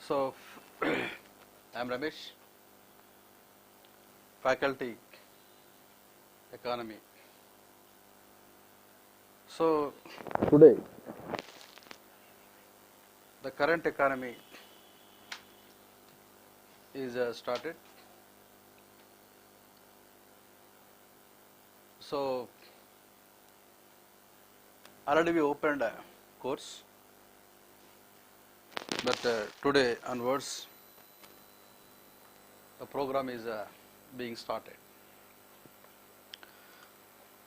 So, I am Ramesh, faculty economy. So, today the current economy is started. So, already we opened a course, but today onwards the program is being started.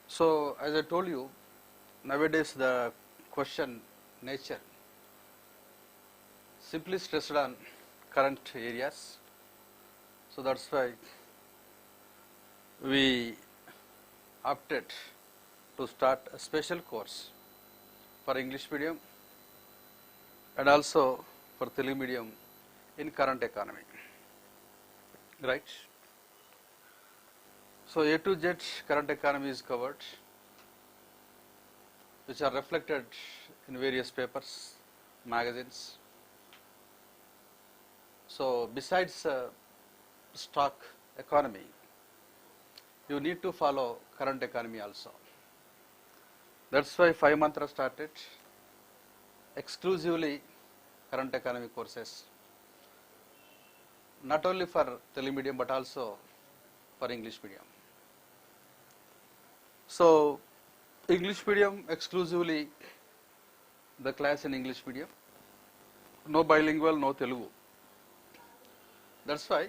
So, as I told you, nowadays the question nature simply stressed on current areas. So, that is why we opted to start a special course for English medium and also for Telugu medium in current economy, right. So, A to Z current economy is covered, which are reflected in various papers, magazines. So, besides stock economy, you need to follow current economy also. That is why 5MANTRA started exclusively current economy courses, not only for Telugu medium but also for English medium. So, English medium exclusively the class in English medium, no bilingual, no Telugu. That is why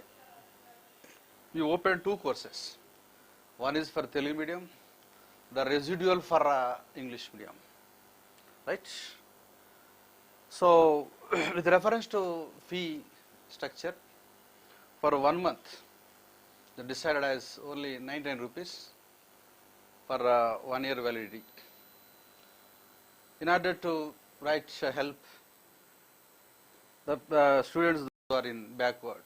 we opened two courses. One is for Telugu medium, the residual for English medium, right. So, with reference to fee structure, for 1 month, they decided as only 99 rupees for 1 year validity. In order to help the students who are in backward,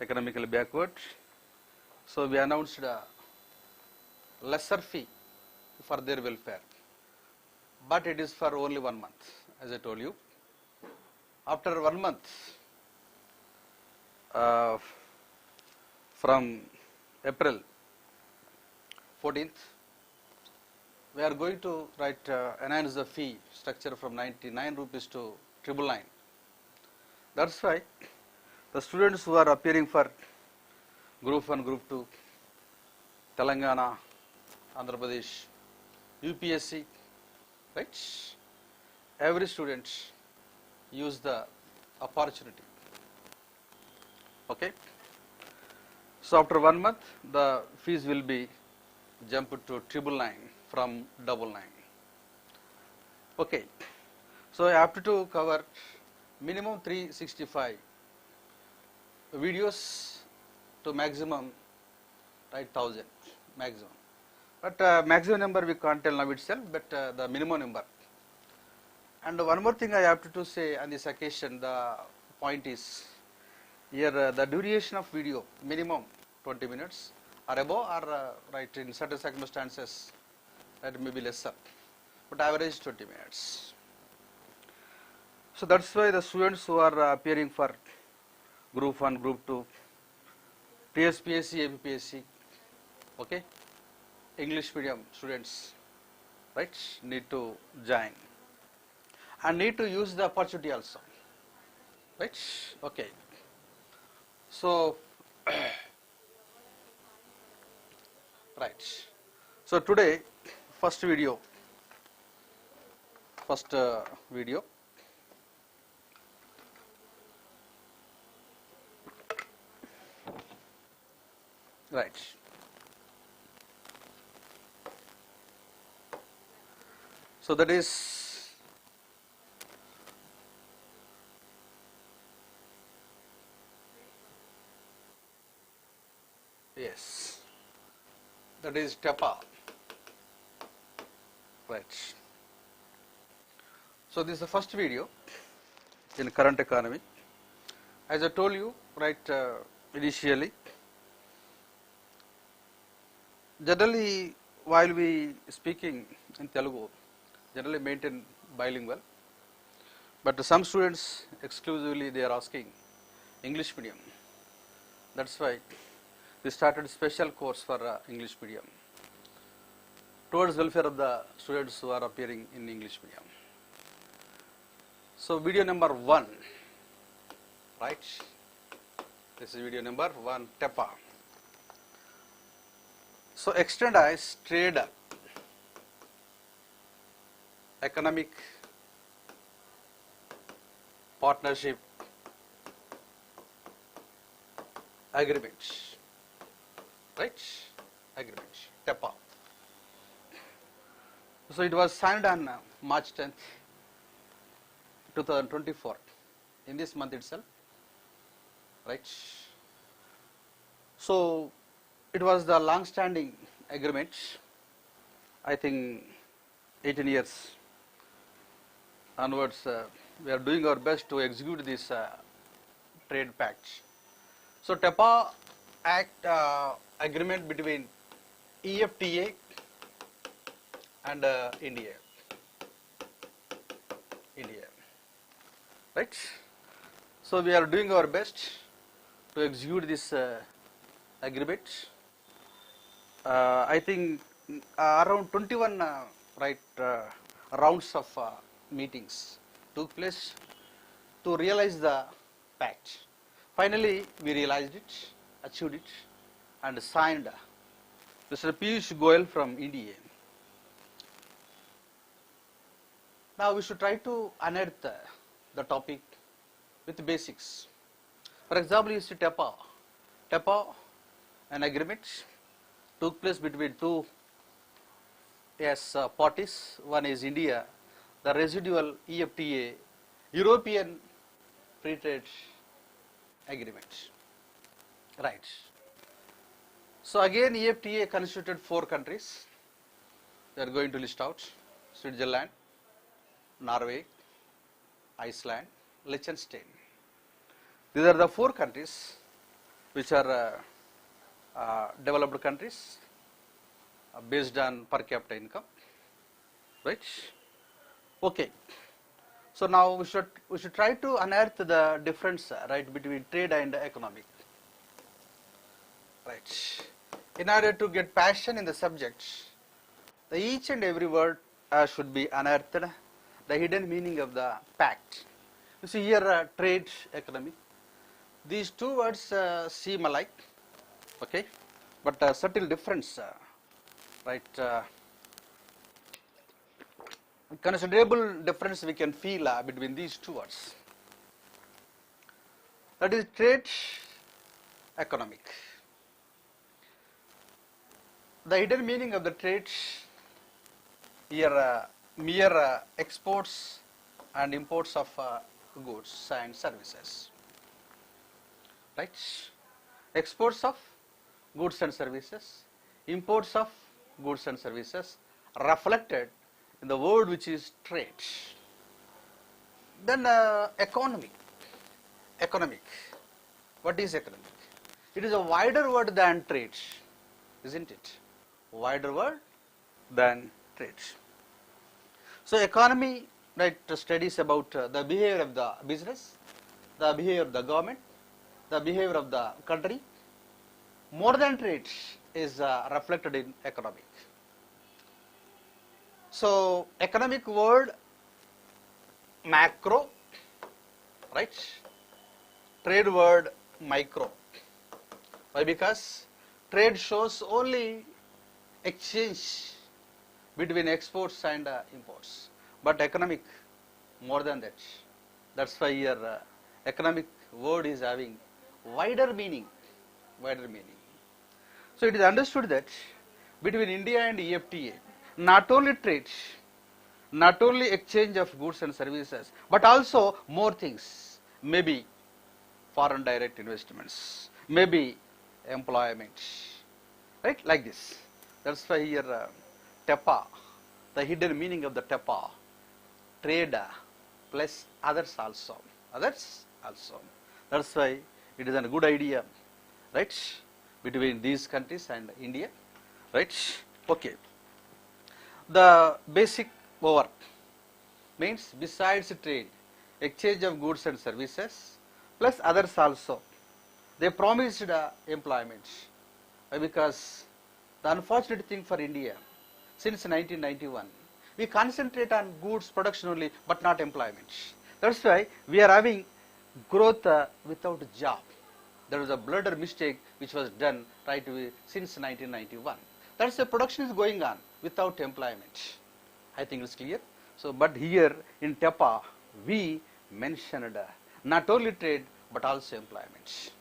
economically backward, so we announced a lesser fee for their welfare, but it is for only 1 month, as I told you. After 1 month, from April 14th, we are going to enhance the fee structure from 99 rupees to 999. That is why the students who are appearing for Group 1, Group 2, Telangana, Andhra Pradesh, UPSC, right? Every student use the opportunity. Okay. So, after 1 month, the fees will be jumped to 999 from 99. Okay. So, I have to cover minimum 365 videos to maximum 1000 maximum. But maximum number we can't tell now itself, but the minimum number. And one more thing I have to say on this occasion, the point is here the duration of video minimum 20 minutes or above, or in certain circumstances that may be lesser, but average 20 minutes. So, that is why the students who are appearing for Group 1, Group 2, TSPSC, APPSC, okay, English medium students, right, need to join and need to use the opportunity also, right, okay. So, right. So, today first video, right. So, that is yes, that is TEPA. Right. So this is the first video in current economy. As I told you, right, initially, generally while we speaking in Telugu, generally maintain bilingual, but some students exclusively they are asking English medium. That's why we started special course for English medium towards welfare of the students who are appearing in English medium. So video number 1, right? This is video number 1, TEPA. So extend as trade, economic partnership agreements, right? Agreements, TEPA. So it was signed on March 10th, 2024, in this month itself, right? So it was the long-standing agreement. I think 18 years onwards, we are doing our best to execute this trade pact. So TEPA Act agreement between EFTA and India, right? So we are doing our best to execute this agreement. I think around 21 rounds of meetings took place to realize the pact. Finally, we realized it, achieved it, and signed Mr. Piyush Goyal from India. Now we should try to unearth the topic with basics. For example, you see TEPA. TEPA, an agreement, took place between two parties. One is India, the residual EFTA, European Free Trade Agreement. Right. So again, EFTA constituted 4 countries. We are going to list out: Switzerland, Norway, Iceland, Liechtenstein. These are the 4 countries which are developed countries based on per capita income, right? Okay. So now we should try to unearth the difference, right, between trade and economic, right? In order to get passion in the subject, each and every word should be unearthed, the hidden meaning of the pact. You see here, trade, economic. These 2 words seem alike, okay, but subtle difference, right? Considerable difference we can feel between these 2 words. That is trade, economic. The hidden meaning of the trade here, mere exports and imports of goods and services, right? Exports of goods and services, imports of goods and services reflected in the word which is trade. Then economic. What is economic? It is a wider word than trade, isn't it? Wider word than trade. So economy, right, studies about the behavior of the business, the behavior of the government, the behavior of the country. More than trade is reflected in economic. So economic word macro, right? Trade word micro. Why? Because trade shows only exchange between exports and imports, but economic more than that. That's why here economic word is having wider meaning. So it is understood that between India and EFTA, not only trade, not only exchange of goods and services, but also more things, maybe foreign direct investments, maybe employment, right, like this. That's why here TEPA, the hidden meaning of the TEPA, trade plus others also. Others also. That's why it is a good idea, right, between these countries and India, right? Okay. The basic over means besides trade, exchange of goods and services plus others also. They promised employment because the unfortunate thing for India, since 1991, we concentrate on goods production only but not employment. That's why we are having growth without job. There was a blunder mistake which was done right away since 1991. That's the production is going on without employment. I think it's clear. So, but here in TEPA, we mentioned not only trade but also employment.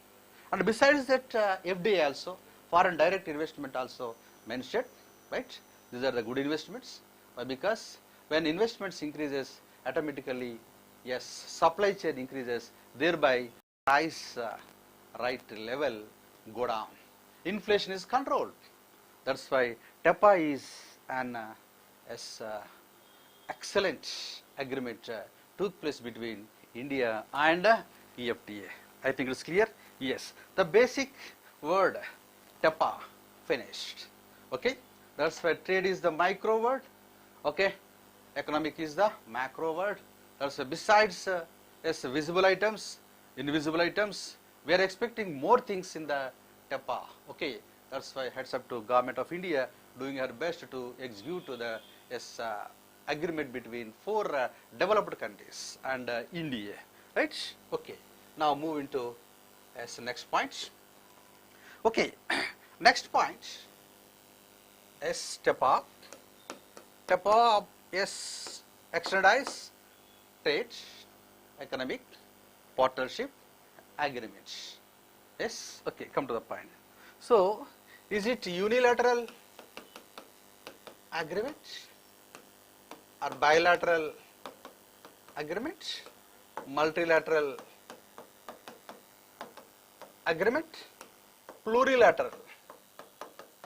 And besides that, FDI also, foreign direct investment also mentioned, right? These are the good investments. Why? Because when investments increases, automatically, yes, supply chain increases, thereby price right level go down. Inflation is controlled. That's why TEPA is an excellent agreement took place between India and EFTA. I think it's clear. Yes, the basic word TEPA finished. Okay, that's why trade is the micro word. Okay, economic is the macro word. That's why besides yes, visible items, invisible items, we are expecting more things in the TEPA. Okay, that's why heads up to Government of India doing her best to execute to the yes, agreement between four developed countries and India. Right? Okay. Now move into as next point. Okay, next point is TEPA. TEPA is externalize trade, economic partnership agreements. Yes, okay, come to the point. So, is it unilateral agreement or bilateral agreement, multilateral agreement, plurilateral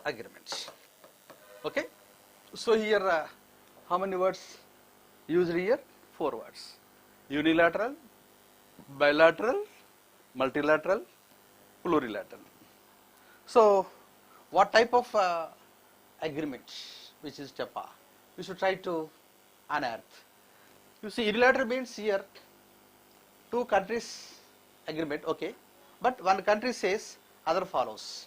agreements? Okay. So here how many words used here? 4 words. Unilateral, bilateral, multilateral, plurilateral. So what type of agreement which is TEPA? We should try to unearth. You see, unilateral means here 2 countries agreement, okay, but one country says, other follows.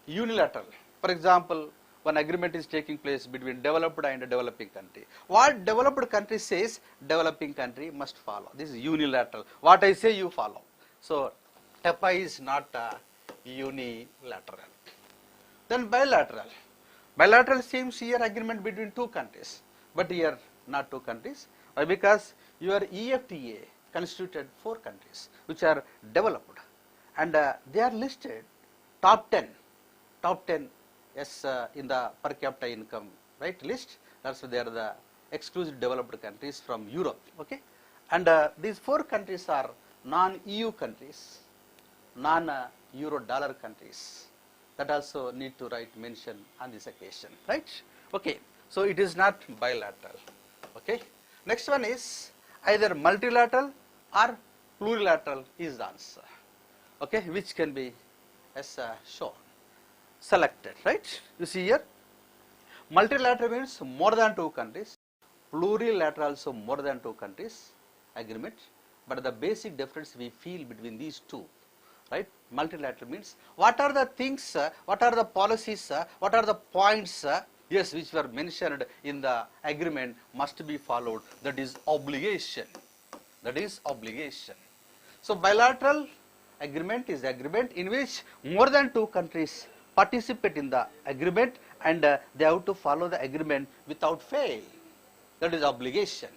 Unilateral, for example, one agreement is taking place between developed and developing country. What developed country says, developing country must follow. This is unilateral. What I say, you follow. So TEPA is not unilateral. Then bilateral. Bilateral seems here agreement between 2 countries, but here not 2 countries. Why? Because your EFTA constituted 4 countries which are developed, and they are listed top 10 yes, in the per capita income, right, list. That's why they are the exclusive developed countries from Europe. Okay, and these 4 countries are non-EU countries, non-euro dollar countries. That also need to write mention on this occasion, right? Okay, so it is not bilateral. Okay, next one is either multilateral or plurilateral is the answer. Okay, which can be as shown, selected, right? You see here, multilateral means more than 2 countries, plurilateral also more than 2 countries agreement, but the basic difference we feel between these 2, right? Multilateral means what are the things, what are the policies, what are the points, yes, which were mentioned in the agreement must be followed. That is obligation. That is obligation. So bilateral agreement is agreement in which more than 2 countries participate in the agreement, and they have to follow the agreement without fail. That is obligation.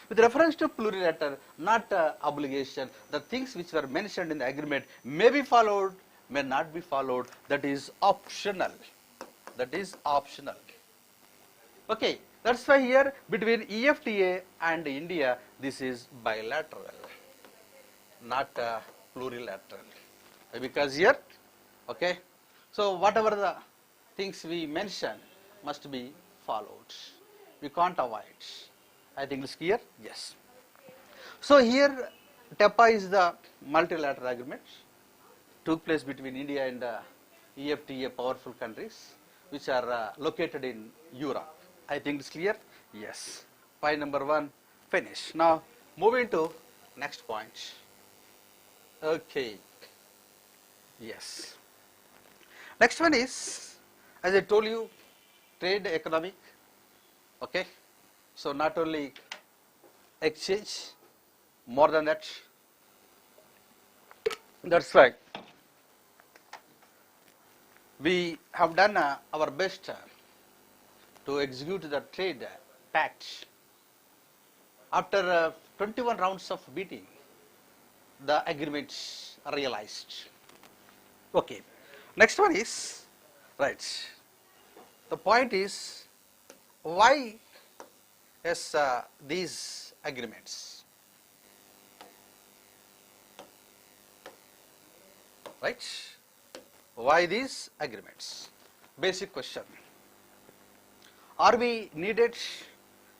With reference to plurilateral, not obligation, the things which were mentioned in the agreement may be followed, may not be followed. That is optional. That is optional. Okay, that's why here between EFTA and India, this is bilateral, not plurilateral. Because here, okay, so whatever the things we mention must be followed. We can't avoid. I think it's clear? Yes. So here TEPA is the multilateral agreement took place between India and EFTA powerful countries which are located in Europe. I think it's clear? Yes. Point number 1 finish. Now moving to next point. Okay. Yes. Next one is, as I told you, trade economic. Okay. So not only exchange, more than that. That's why we have done our best to execute the trade pact. After 21 rounds of beating, the agreements are realized. Okay. Next one is, right, the point is why these agreements, right, why these agreements? Basic question. Are we needed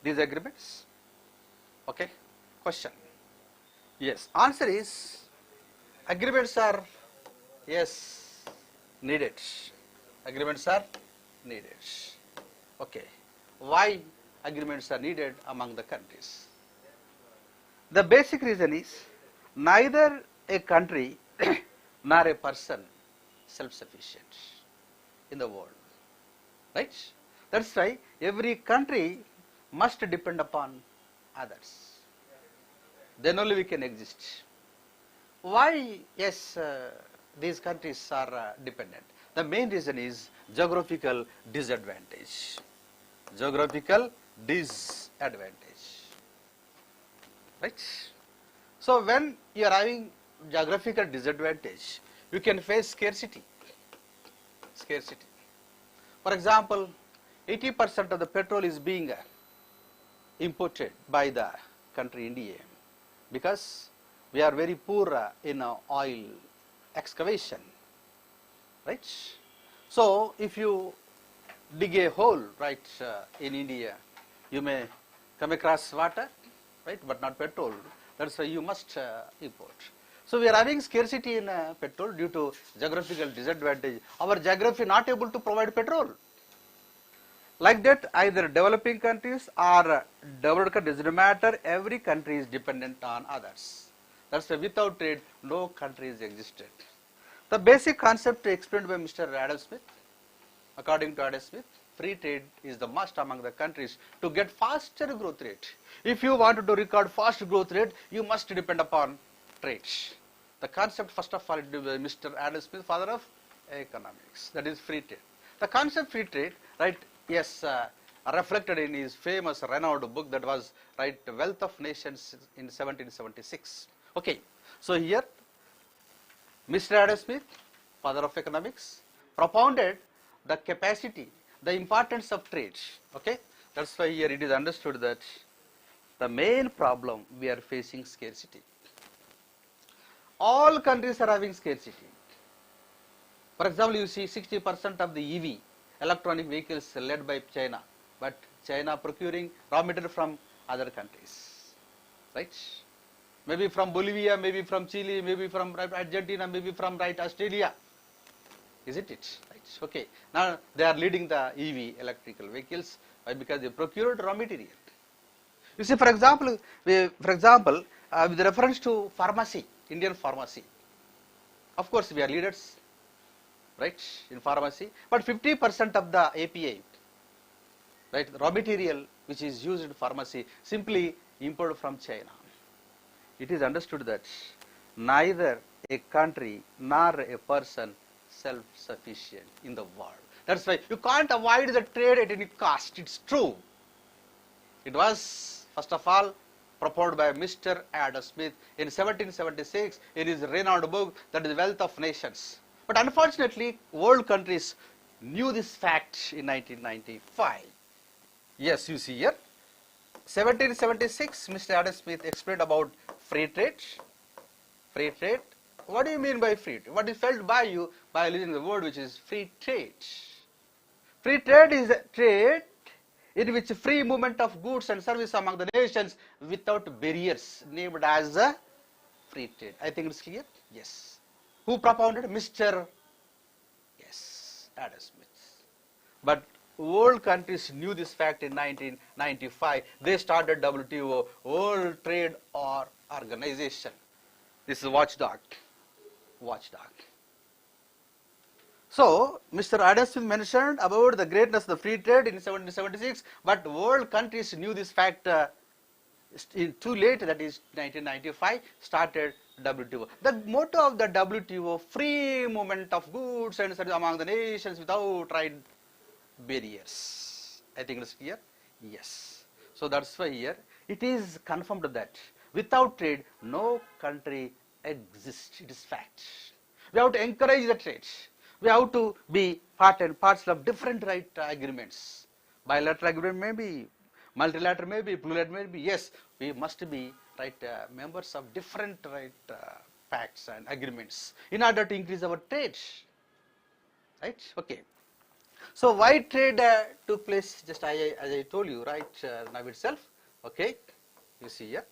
these agreements? Okay, question. Yes, answer is agreements are, yes, needed. Agreements are needed. Okay, why agreements are needed among the countries? The basic reason is neither a country nor a person self-sufficient in the world, right? That's why every country must depend upon others. Then only we can exist. Why, yes, these countries are dependent? The main reason is geographical disadvantage. Geographical disadvantage, right? So when you are having geographical disadvantage, you can face scarcity. Scarcity. For example, 80% of the petrol is being imported by the country India because we are very poor in oil excavation, right? So if you dig a hole, right, in India, you may come across water, right, but not petrol. That's why you must import. So we are having scarcity in petrol due to geographical disadvantage. Our geography not able to provide petrol. Like that, either developing countries or developed countries, doesn't matter, every country is dependent on others. That's why without trade, no countries existed. The basic concept explained by Mr. Adam Smith. According to Adam Smith, free trade is the must among the countries to get faster growth rate. If you want to record fast growth rate, you must depend upon trade. The concept, first of all, Mr. Adam Smith, father of economics, that is free trade. The concept free trade, right, yes, reflected in his famous renowned book that was, right, Wealth of Nations in 1776. Okay, so here Mr. Adam Smith, father of economics, propounded the capacity, the importance of trade. Okay, that's why here it is understood that the main problem we are facing scarcity. All countries are having scarcity. For example, you see 60% of the EV, electronic vehicles, led by China, but China procuring raw material from other countries, right? Maybe from Bolivia, maybe from Chile, maybe from Argentina, maybe from, right, Australia. Isn't it? Right. Okay. Now they are leading the EV, electrical vehicles. Why? Because they procured raw material. You see, for example, with reference to pharmacy, Indian pharmacy, of course we are leaders, right, in pharmacy. But 50% of the API, right, raw material which is used in pharmacy, simply imported from China. It is understood that neither a country nor a person self-sufficient in the world. That's why you can't avoid the trade at any cost. It's true. It was, first of all, propounded by Mr. Adam Smith in 1776 in his renowned book, that is Wealth of Nations. But unfortunately, world countries knew this fact in 1995. Yes, you see here, 1776, Mr. Adam Smith explained about free trade. Free trade. What do you mean by free trade? What is felt by you by listening to the word which is free trade? Free trade is a trade in which free movement of goods and service among the nations without barriers, named as a free trade. I think it's clear? Yes. Who propounded? Mr. Yes, Adam Smith. But world countries knew this fact in 1995. They started WTO, World Trade Organization. This is watchdog. Watchdog. So, Mr. Adam Smith mentioned about the greatness of the free trade in 1776, but world countries knew this fact too late, that is 1995, started WTO. The motto of the WTO, free movement of goods and services among the nations without trade barriers. I think it's clear? Yes. So that's why here it is confirmed that without trade, no country exists. It is fact. We have to encourage the trade. We have to be part and parcel of different agreements. Bilateral agreement may be, multilateral may be, plurilateral may be. Yes, we must be members of different pacts and agreements in order to increase our trade. Right? Okay. So why trade took place? Just as I told you, right now itself. Okay, you see here.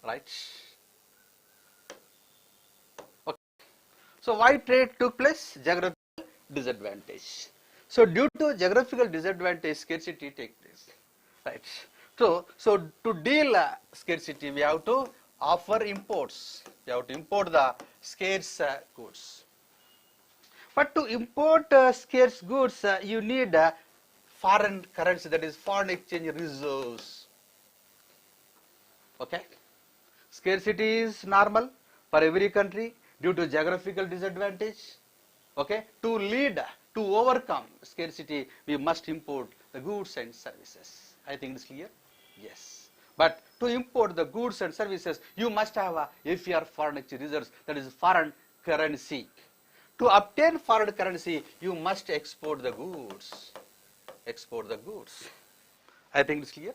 Right. Okay. So why trade took place? Geographical disadvantage. So due to geographical disadvantage, scarcity take place. Right. So to deal scarcity, we have to offer imports. We have to import the scarce goods. But to import scarce goods, you need foreign currency, that is foreign exchange reserves. Okay. Scarcity is normal for every country due to geographical disadvantage. Okay. To overcome scarcity, we must import the goods and services. I think it's clear? Yes. But to import the goods and services, you must have a FER, foreign exchange reserves, that is foreign currency. To obtain foreign currency, you must export the goods. Export the goods. I think it's clear?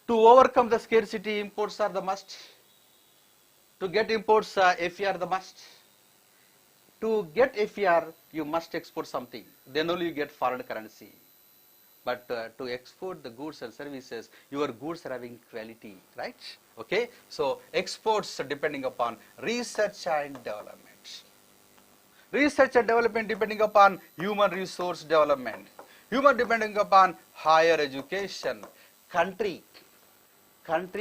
To overcome the scarcity, imports are the must. To get imports, FER the must. To get FER, you must export something. Then only you get foreign currency. But to export the goods and services, your goods are having quality, right? Okay. So exports are depending upon research and development. Research and development depending upon human resource development. Human depending upon higher education. Country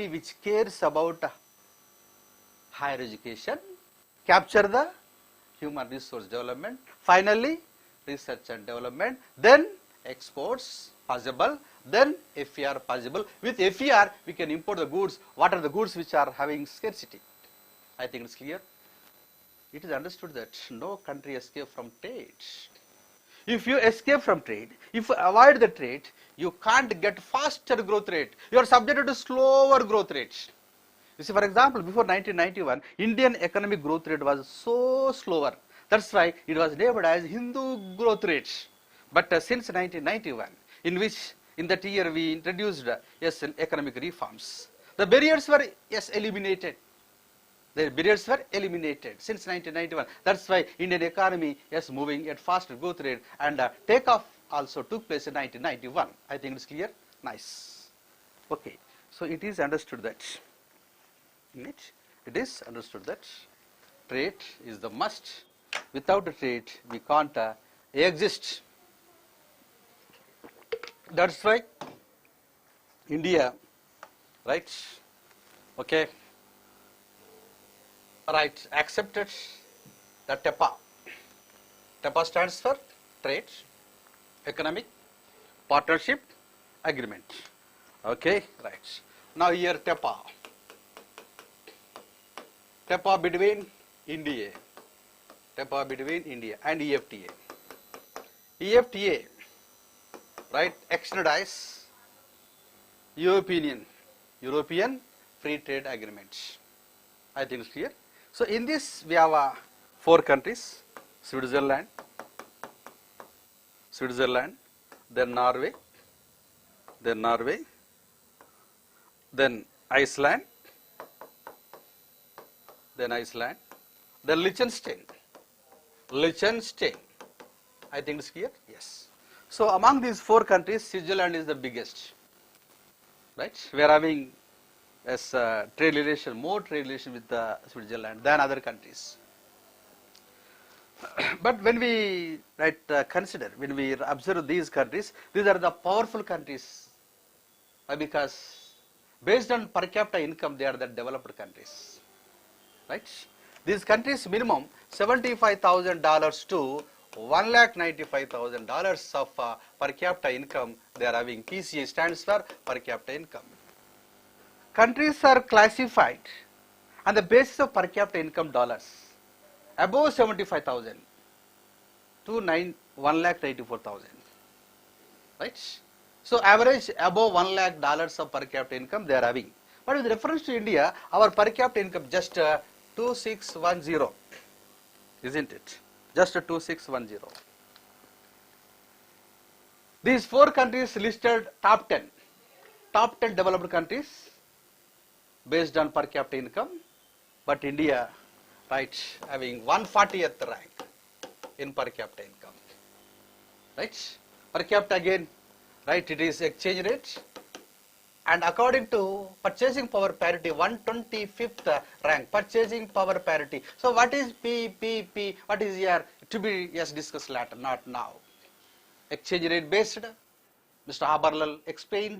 which cares about higher education, capture the human resource development. Finally, research and development. Then exports possible, then FER possible. With FER, we can import the goods. What are the goods which are having scarcity? I think it's clear. It is understood that no country escapes from trade. If you escape from trade, if you avoid the trade, you can't get faster growth rate. You are subjected to slower growth rate. You see, for example, before 1991, Indian economic growth rate was so slower. That's why it was labeled as Hindu growth rate. But since 1991, in that year we introduced economic reforms. The barriers were eliminated. The barriers were eliminated since 1991. That's why Indian economy is moving at faster growth rate, and takeoff also took place in 1991. I think it's clear. Nice. Okay. So it is understood that. It is understood that trade is the must. Without a trade, we can't exist. That's why India, right? Okay. Right, accepted the TEPA. TEPA stands for Trade, Economic Partnership Agreement. Okay, right. Now here TEPA. TEPA between India. TEPA between India and EFTA. EFTA, right, extradite European Free Trade Agreement. I think it's clear. So in this we have 4 countries: Switzerland, then Norway, then Iceland, Then Liechtenstein. Liechtenstein. I think it's clear? Yes. So among these 4 countries, Switzerland is the biggest. Right? We are having as trade relation, more trade relation with Switzerland than other countries. But when we consider, when we observe these countries, these are the powerful countries. Why? Because based on per capita income, they are the developed countries. Right? These countries minimum $75,000 to $1,95,000 of per capita income they are having. PCI stands for per capita income. Countries are classified on the basis of per capita income dollars. Above 75,000 to 1,94,000. Right? So average above $1 lakh of per capita income they are having. But with reference to India, our per capita income just 2610, isn't it? Just 2610. These 4 countries listed top 10 developed countries based on per capita income, but India, right, having 140th rank in per capita income. Right? Per capita again, right, it is exchange rate, and according to purchasing power parity, 125th rank, purchasing power parity. So what is PPP? What is here? To be discussed later, not now. Exchange rate based, Mr. Haberlal explained.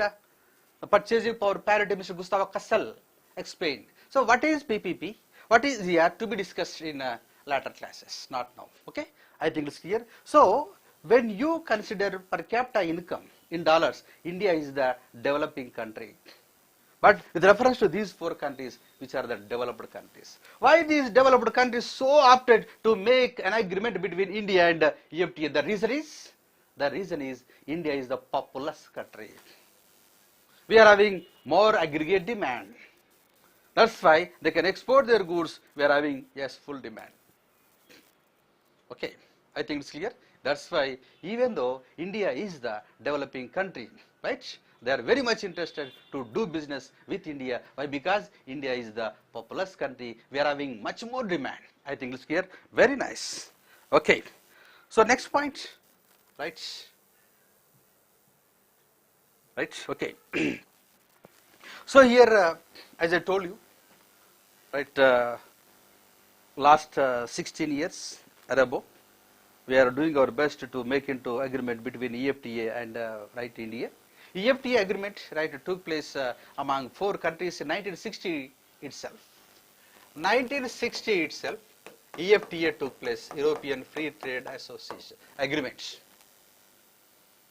The purchasing power parity, Mr. Gustavo Kassel explained. So what is PPP? What is here? To be discussed in later classes, not now. Okay, I think it's clear. So when you consider per capita income in dollars, India is the developing country. But with reference to these 4 countries, which are the developed countries. Why these developed countries so opted to make an agreement between India and EFTA? The reason is India is the populous country. We are having more aggregate demand. That's why they can export their goods. We are having full demand. Okay, I think it's clear. That's why even though India is the developing country, right, they are very much interested to do business with India. Why? Because India is the populous country. We are having much more demand. I think it's clear. Very nice. Okay. So next point, right? Right. Okay. So here, as I told you, right, last 16 years or above, we are doing our best to make into agreement between EFTA and India. EFTA agreement took place among 4 countries in 1960 itself. 1960 itself, EFTA took place, European Free Trade Association agreement.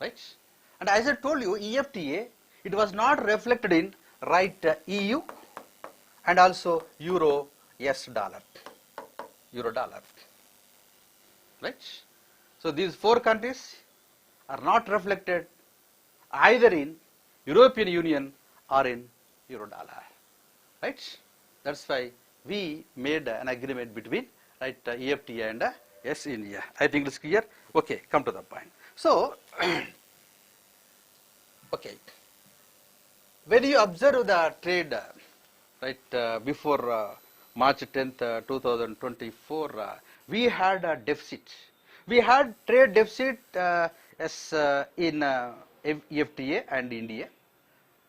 Right? And as I told you, EFTA, it was not reflected in EU and also Euro dollar. Right? So these 4 countries are not reflected either in European Union or in Euro dollar. Right? That's why we made an agreement between EFTA and India. I think it's clear. Okay, come to the point. So okay, when you observe the trade before March 10th, 2024, we had a deficit. We had trade deficit in EFTA and India.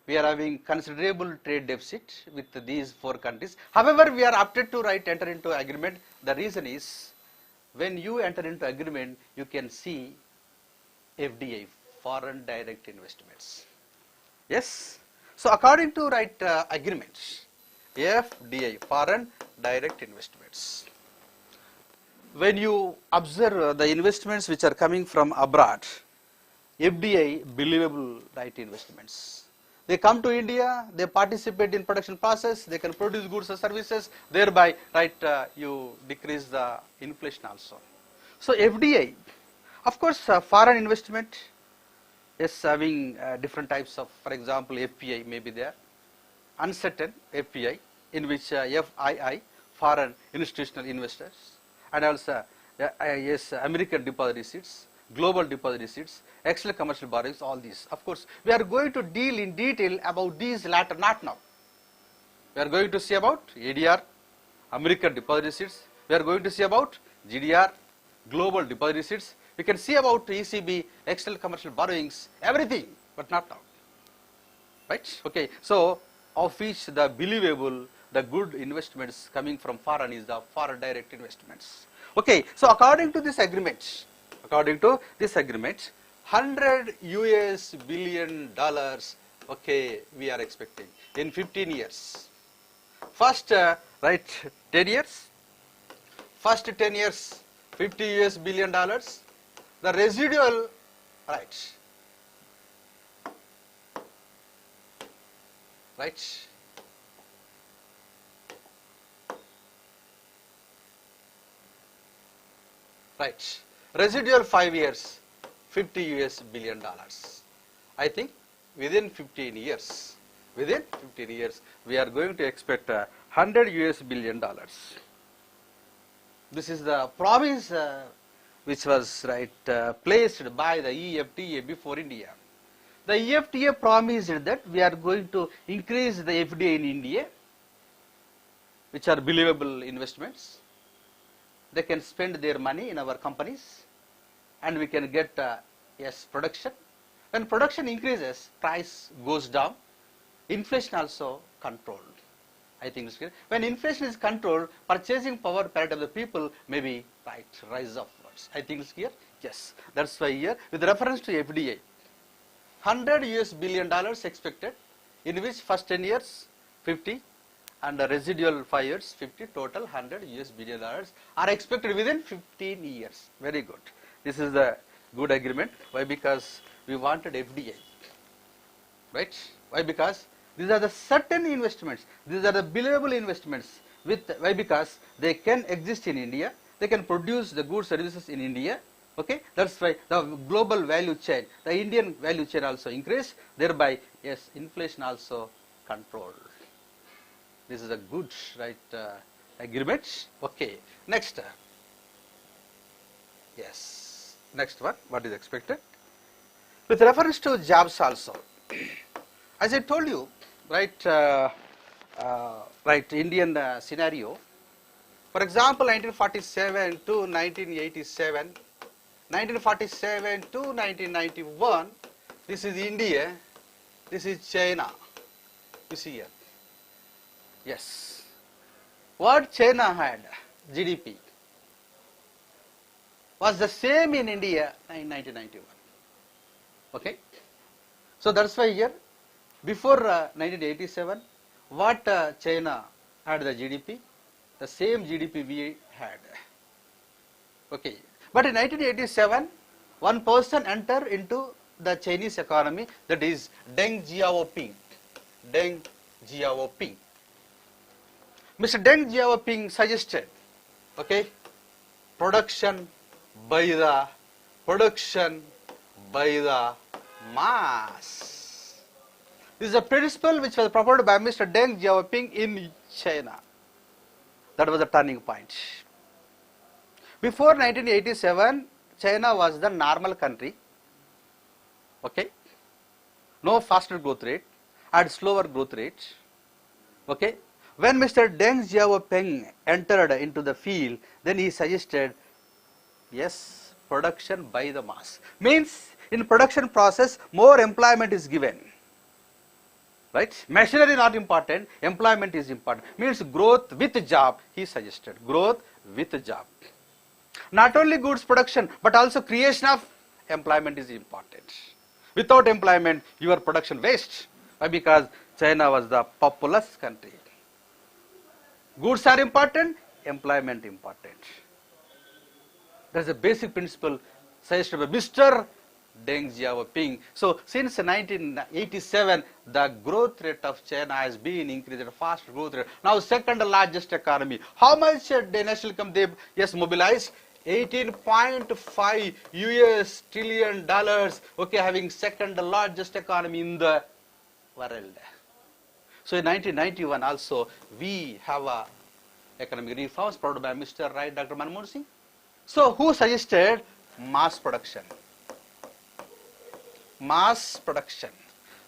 We are having considerable trade deficit with these 4 countries. However, we are opted to enter into agreement. The reason is, when you enter into agreement, you can see FDI, foreign direct investments. Yes. So according to agreements, FDI, foreign direct investments. When you observe the investments which are coming from abroad, FDI, believable investments. They come to India, they participate in production process, they can produce goods or services, thereby you decrease the inflation also. So FDI, of course, foreign investment is having different types of, for example, FPI may be there, uncertain FPI, in which FII, foreign institutional investors, and also American deposit receipts, global deposit receipts, external commercial borrowings, all these. Of course, we are going to deal in detail about these latter, not now. We are going to see about ADR, American deposit receipts, We are going to see about GDR, global deposit receipts. We can see about ECB, external commercial borrowings, everything, but not now. Right? Okay. So, of which the believable, the good investments coming from foreign is the foreign direct investments. Okay. So, according to this agreement, 100 US billion dollars, okay, we are expecting in 15 years. First, right, 10 years. First 10 years, 50 US billion dollars. The residual, right, residual 5 years, 50 US billion dollars. I think within 15 years, we are going to expect 100 US billion dollars. This is the promise which was placed by the EFTA before India. The EFTA promised that we are going to increase the FDI in India, which are believable investments. They can spend their money in our companies, and we can get production. When production increases, price goes down. Inflation also controlled. I think it's clear. When inflation is controlled, purchasing power parity of the people may be rise upwards. I think it's clear. Yes, that's why here with reference to FDI, 100 US billion dollars expected, in which first 10 years 50 and the residual 5 years 50, total 100 US billion dollars are expected within 15 years. Very good. This is the good agreement. Why? Because we wanted FDI. Right? Why? Because these are the certain investments. These are the believable investments. Why? Because they can exist in India. They can produce the goods services in India. Okay, that's why the global value chain, the Indian value chain also increased. Thereby, yes, inflation also controlled. This is a good agreement. Okay, next. Yes, next one. What is expected? With reference to jobs also, as I told you, Indian scenario. For example, 1947 to 1987, 1947 to 1991, this is India, this is China. You see here. Yes. What China had, GDP, was the same in India in 1991. Okay. So that's why here, before 1987, what China had the GDP, the same GDP we had. Okay. But in 1987, one person entered into the Chinese economy, that is Deng Xiaoping. Deng Xiaoping. Mr. Deng Xiaoping suggested, okay, production by the mass. This is a principle which was proposed by Mr. Deng Xiaoping in China. That was the turning point. Before 1987, China was the normal country. Okay, no faster growth rate, had slower growth rate. Okay, when Mr. Deng Xiaoping entered into the field, then he suggested, yes, production by the mass. Means in production process, more employment is given. Right? Machinery not important, employment is important. Means growth with job, he suggested. Growth with job. Not only goods production, but also creation of employment is important. Without employment, your production waste. Why? Because China was the populous country. Goods are important, employment important. That's a basic principle suggested by Mr. Deng Xiaoping. So, since 1987, the growth rate of China has been increased at a fast growth rate. Now, second largest economy. How much the national income they mobilized? 18.5 US trillion dollars. Okay, having second largest economy in the world. So, in 1991 also, we have a economic reforms proposed by Mr. Dr. Manmohan Singh. So, who suggested mass production? Mass production.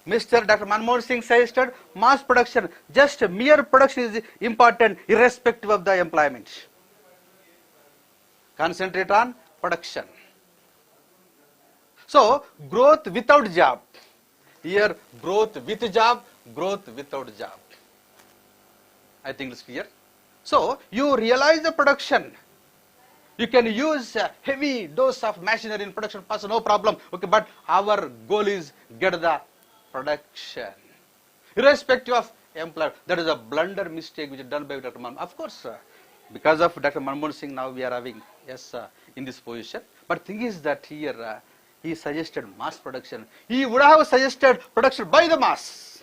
Mr. Dr. Manmohan Singh suggested mass production. Just mere production is important irrespective of the employment. Concentrate on production. So growth without job. Here growth with job, growth without job. I think it's clear. So you realize the production. You can use a heavy dose of machinery in production process, no problem. Okay, but our goal is get the production. Irrespective of employer. That is a blunder mistake which is done by Dr. Manmohan. Of course, because of Dr. Manmohan Singh, now we are having, yes, in this position. But thing is that here, he suggested mass production. He would have suggested production by the mass.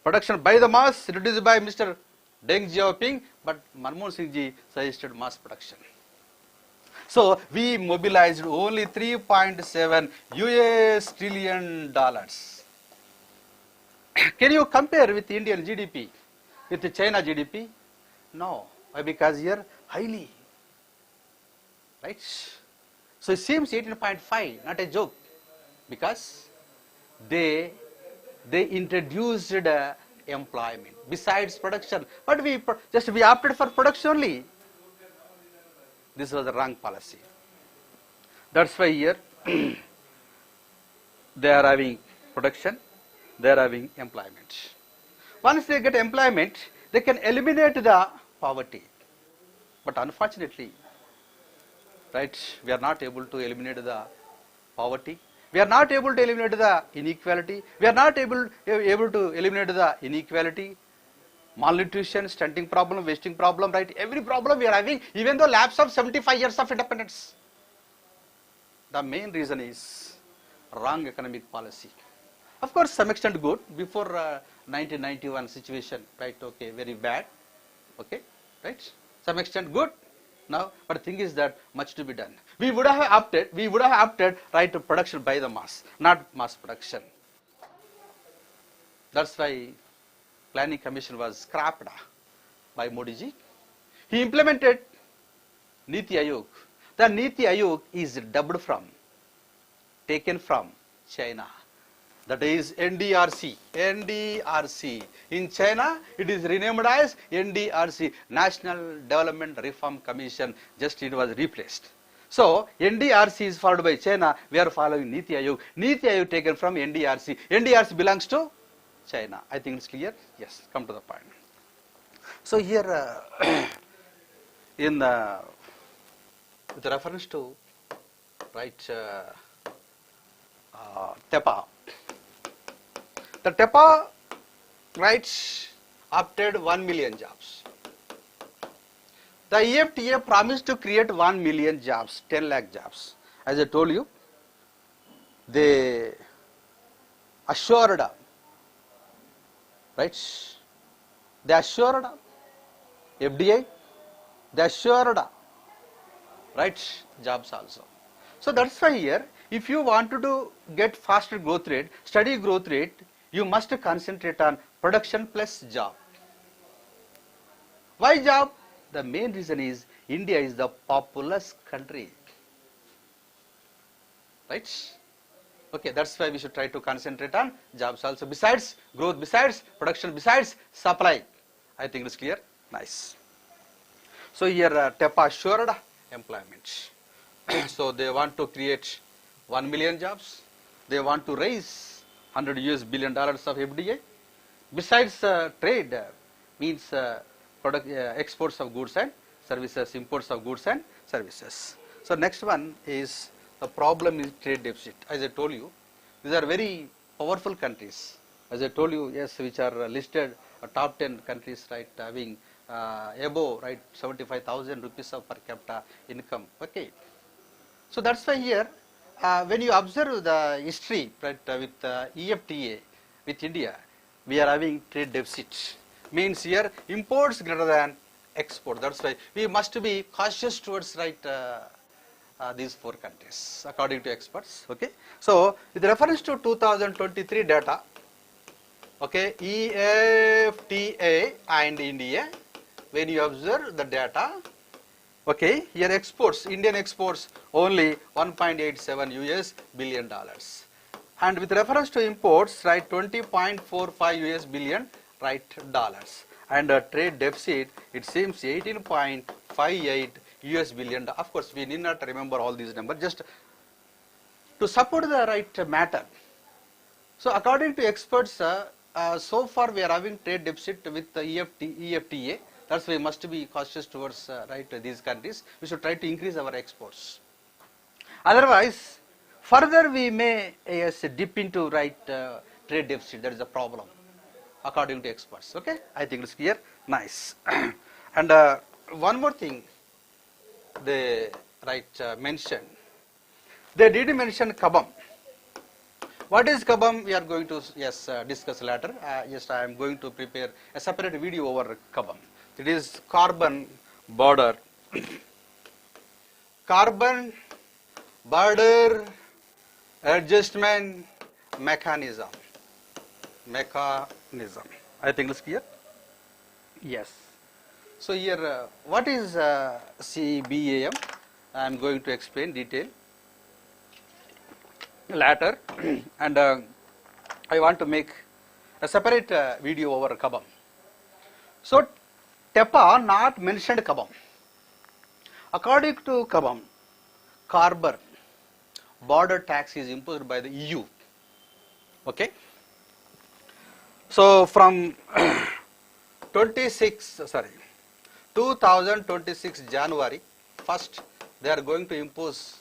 Production by the mass, introduced by Mr. Deng Xiaoping, but Manmohan Singh ji suggested mass production. So we mobilized only 3.7 US trillion dollars. Can you compare with Indian GDP, with China GDP? No. Why? Because here highly, right? So it seems 18.5, not a joke, because they introduced employment besides production, but we opted for production only. This was a wrong policy. That's why here they are having production, they are having employment. Once they get employment, they can eliminate the poverty. But unfortunately, right, we are not able to eliminate the poverty. We are not able to eliminate the inequality. We are not able to eliminate the inequality, malnutrition, stunting problem, wasting problem, right? Every problem we are having, even though lapse of 75 years of independence. The main reason is wrong economic policy. Of course, some extent good. Before 1991 situation, right? Okay, very bad. Okay, right? Some extent good. Now, but the thing is that much to be done. We would have opted right to production by the mass, not mass production. That's why Planning Commission was scrapped by Modi ji. He implemented Niti Aayog. The Niti Aayog is taken from China. That is NDRC. NDRC. In China, it is renamed as NDRC, National Development Reform Commission. Just it was replaced. So NDRC is followed by China. We are following Niti Aayog. Niti Aayog taken from NDRC. NDRC belongs to China. I think it's clear. Yes. Come to the point. So here, with reference to right TEPA. The TEPA, right, opted 1 million jobs. The EFTA promised to create 1 million jobs, 10 lakh jobs. As I told you, they assured, right, they assured FDI, they assured, right, jobs also. So that's why here, if you want to get faster growth rate, steady growth rate, you must concentrate on production plus job. Why job? The main reason is India is the populous country. Right? Okay, that's why we should try to concentrate on jobs also. Besides growth, besides production, besides supply. I think it's clear. Nice. So here TEPA assured employment. So they want to create 1 million jobs. They want to raise $100 billion of FDI. Besides trade, means exports of goods and services, imports of goods and services. So next one is the problem is trade deficit. As I told you, these are very powerful countries. As I told you, yes, which are listed top 10 countries, right, having above, right, 75,000 rupees of per capita income. Okay. So that's why here, when you observe the history, right, with EFTA, with India, we are having trade deficit. Means here imports greater than export. That's why we must be cautious towards, right, these 4 countries according to experts. Okay. So with reference to 2023 data, okay, EFTA and India, when you observe the data, okay, here exports, Indian exports only 1.87 US billion dollars. And with reference to imports, right, 20.45 US billion, right, dollars. And trade deficit, it seems 18.58 US billion. Of course, we need not remember all these numbers, just to support the right matter. So according to experts, so far we are having trade deficit with the EFTA. That's why we must be cautious towards these countries. We should try to increase our exports. Otherwise, further we may dip into trade deficit. That is a problem, according to experts. Okay, I think it's clear. Nice. And one more thing, they mentioned. They did mention Kabam. What is Kabam? We are going to discuss later. Yes, I am going to prepare a separate video over Kabam. It is carbon border adjustment mechanism. I think it's clear. Yes. So here, what is CBAM? I am going to explain detail later, and I want to make a separate video over Kabam. So TEPA not mentioned Kabam. According to Kabam, carbon border tax is imposed by the EU. Okay. So from 2026 January 1st, they are going to impose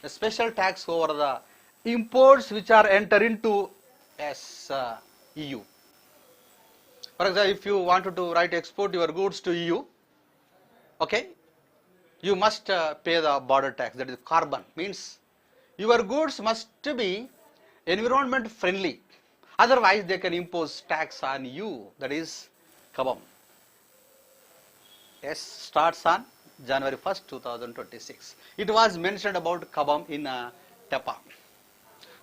a special tax over the imports which are enter into EU. For example, if you wanted to export your goods to EU, okay, you must pay the border tax. That is carbon. Means your goods must be environment friendly. Otherwise, they can impose tax on you. That is Kabam. Yes, starts on January 1st, 2026. It was mentioned about Kabam in TEPA.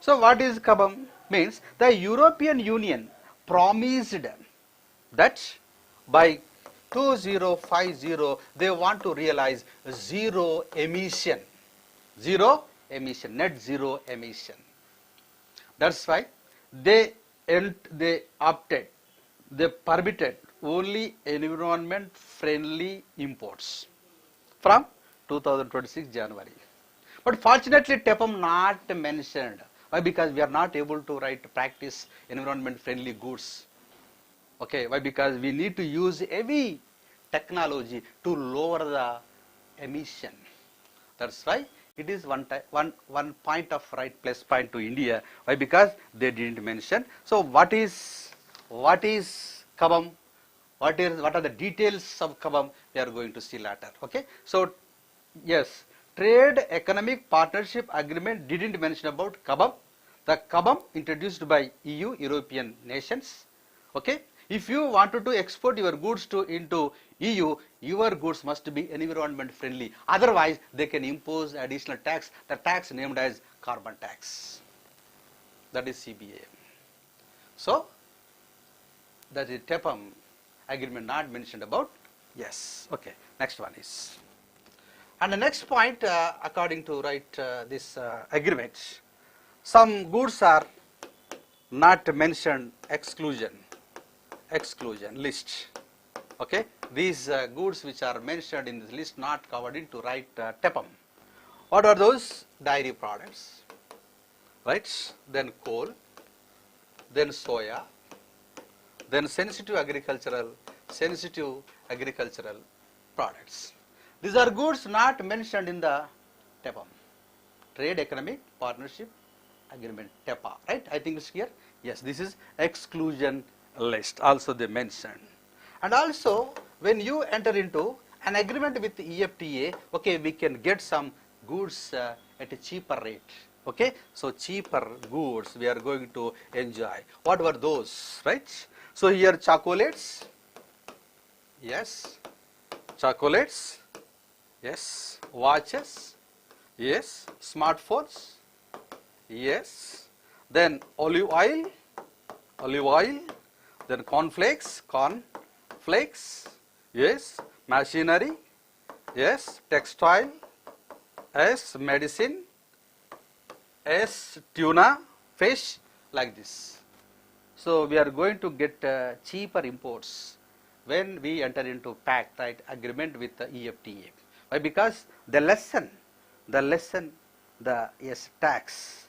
So what is Kabam? Means the European Union promised that by 2050 they want to realize net zero emission. That's why they permitted only environment friendly imports from 2026 January. But fortunately TEPAM not mentioned. Why? Because we are not able to practice environment friendly goods. Okay, why? Because we need to use heavy technology to lower the emission. That's why it is one point of plus point to India. Why? Because they didn't mention. So what is Kabam? What are the details of Kabam? We are going to see later. Okay. So yes, Trade Economic Partnership Agreement didn't mention about Kabam. The Kabam introduced by EU, European nations. Okay. If you wanted to export your goods into EU, your goods must be environment friendly. Otherwise, they can impose additional tax, the tax named as carbon tax. That is CBAM. So, that is TEPAM agreement not mentioned about. Yes. Okay. Next one is. And the next point, according to this agreement, some goods are not mentioned exclusion list. Okay, these goods which are mentioned in this list not covered into TEPAM. What are those? Dairy products, then coal, then soya, then sensitive agricultural products. These are goods not mentioned in the TEPAM, Trade Economic Partnership Agreement, TEPA, right? I think it's here. Yes, this is exclusion list. Also they mentioned. And also when you enter into an agreement with the EFTA, okay, we can get some goods at a cheaper rate. Okay, so cheaper goods we are going to enjoy. What were those, right? So here chocolates, yes, yes, watches, yes, smartphones, yes, then olive oil, then cornflakes, yes, machinery, yes, textile, yes, medicine, yes, tuna, fish, like this. So we are going to get cheaper imports when we enter into pact, agreement with the EFTA. Why? Because the lessen the yes tax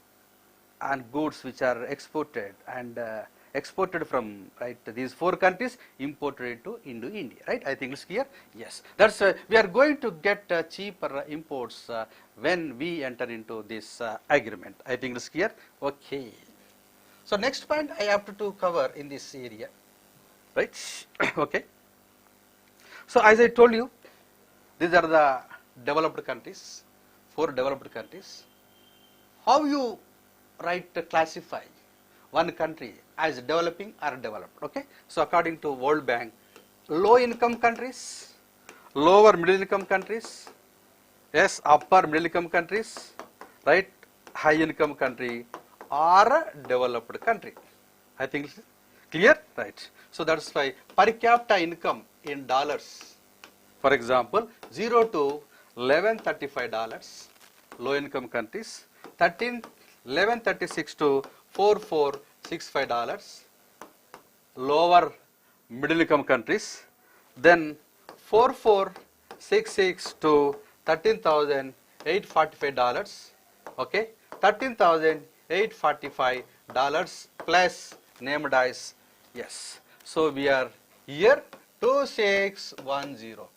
on goods which are exported and exported from these four countries, imported into India, right? I think it's clear. Yes, that's we are going to get cheaper imports when we enter into this agreement. I think it's clear. Okay. So next point I have to cover in this area, right? Okay. So as I told you, these are the developed countries, four developed countries. How you classify one country as developing or developed? Okay. So according to World Bank, low income countries, lower middle income countries, yes, upper middle income countries, right, high income country or a developed country. I think it's clear, right? So that's why per capita income in dollars, for example, 0 to $1135, low income countries, 1136 to $4465, lower middle income countries, then 4466 to $13,845, okay, $13,845 plus named as, yes. So we are here $2610.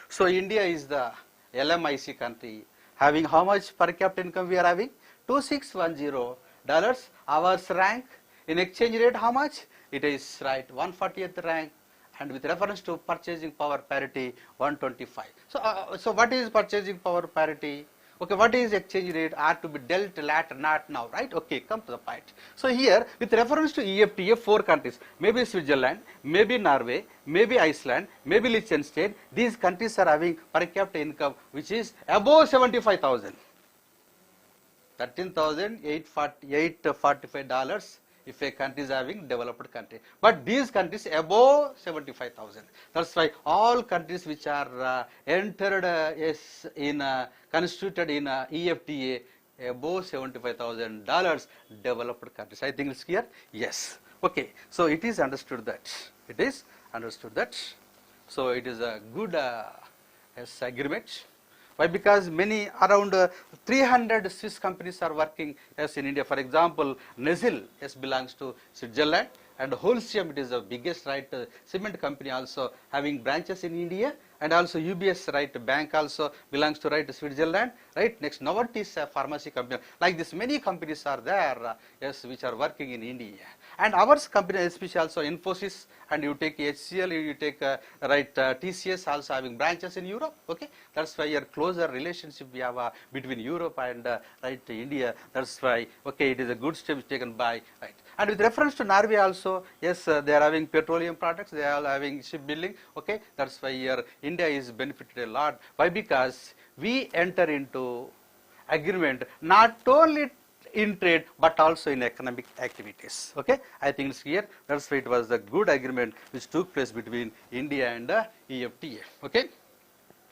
So India is the LMIC country having how much per capita income we are having? $2610. Our rank in exchange rate how much? It is 140th rank, and with reference to purchasing power parity 125. So what is purchasing power parity? Okay, what is exchange rate are to be dealt later, not now, right? Okay, come to the point. So here, with reference to EFTA, four countries, maybe Switzerland, maybe Norway, maybe Iceland, maybe Liechtenstein, these countries are having per capita income which is above 75,000. $13,845 if a country is having developed country. But these countries above 75,000. That's why all countries which are entered constituted in EFTA above $75,000 developed countries. I think it's clear. Yes. Okay. So it is understood that. So it is a good agreement. Why? Because many around 300 Swiss companies are working in India. For example, Nesil belongs to Switzerland, and Holcim, it is the biggest cement company also having branches in India, and also UBS bank also belongs to Switzerland, right. Next, Novartis pharmacy company. Like this, many companies are there which are working in India. And our company, especially also Infosys, and you take HCL, you take TCS also having branches in Europe. Okay, that's why a closer relationship we have between Europe and India. That's why it is a good step taken by And with reference to Norway also, yes, they are having petroleum products, they are having shipbuilding. Okay, that's why here India is benefited a lot. Why? Because we enter into agreement not only in trade but also in economic activities. Okay, I think it's clear. That's why it was a good agreement which took place between India and EFTA. Okay,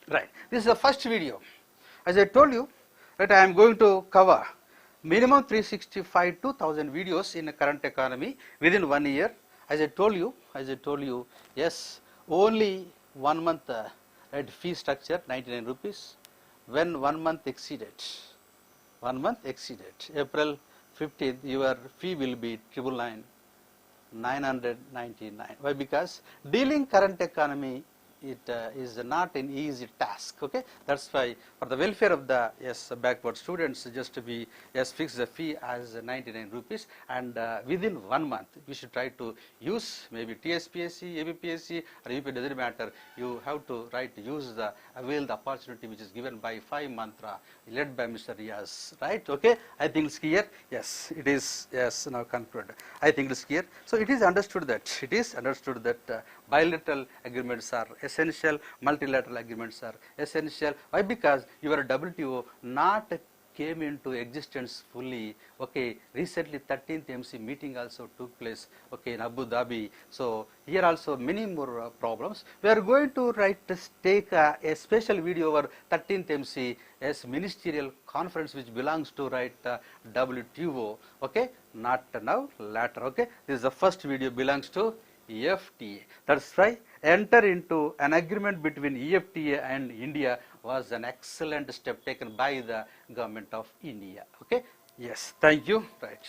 right. This is the first video. As I told you, I am going to cover minimum 365 to 1000 videos in the current economy within 1 year. As I told you, yes, only 1 month fee structure 99 rupees. When 1 month exceeded, April 15th, your fee will be 999. Why? Because dealing current economy, it is not an easy task. Okay, that's why for the welfare of the backward students, just to be fix the fee as 99 rupees, and within 1 month we should try to use maybe TSPSC, APPSC or UP, doesn't matter. You have to avail the opportunity which is given by 5MANTRA led by Mr. Riyaz, right? Okay, I think it's clear. Yes, it is. Yes, now concluded. I think it's clear. So it is understood that bilateral agreements are essential, multilateral agreements are essential. Why? Because your WTO not came into existence fully. Okay, recently 13th MC meeting also took place, okay, in Abu Dhabi. So here also many more problems. We are going to take a special video over 13th MC as ministerial conference which belongs to WTO. Okay, not now, later. Okay, this is the first video belongs to EFTA. That's why enter into an agreement between EFTA and India was an excellent step taken by the government of India. Okay. Yes. Thank you. Right.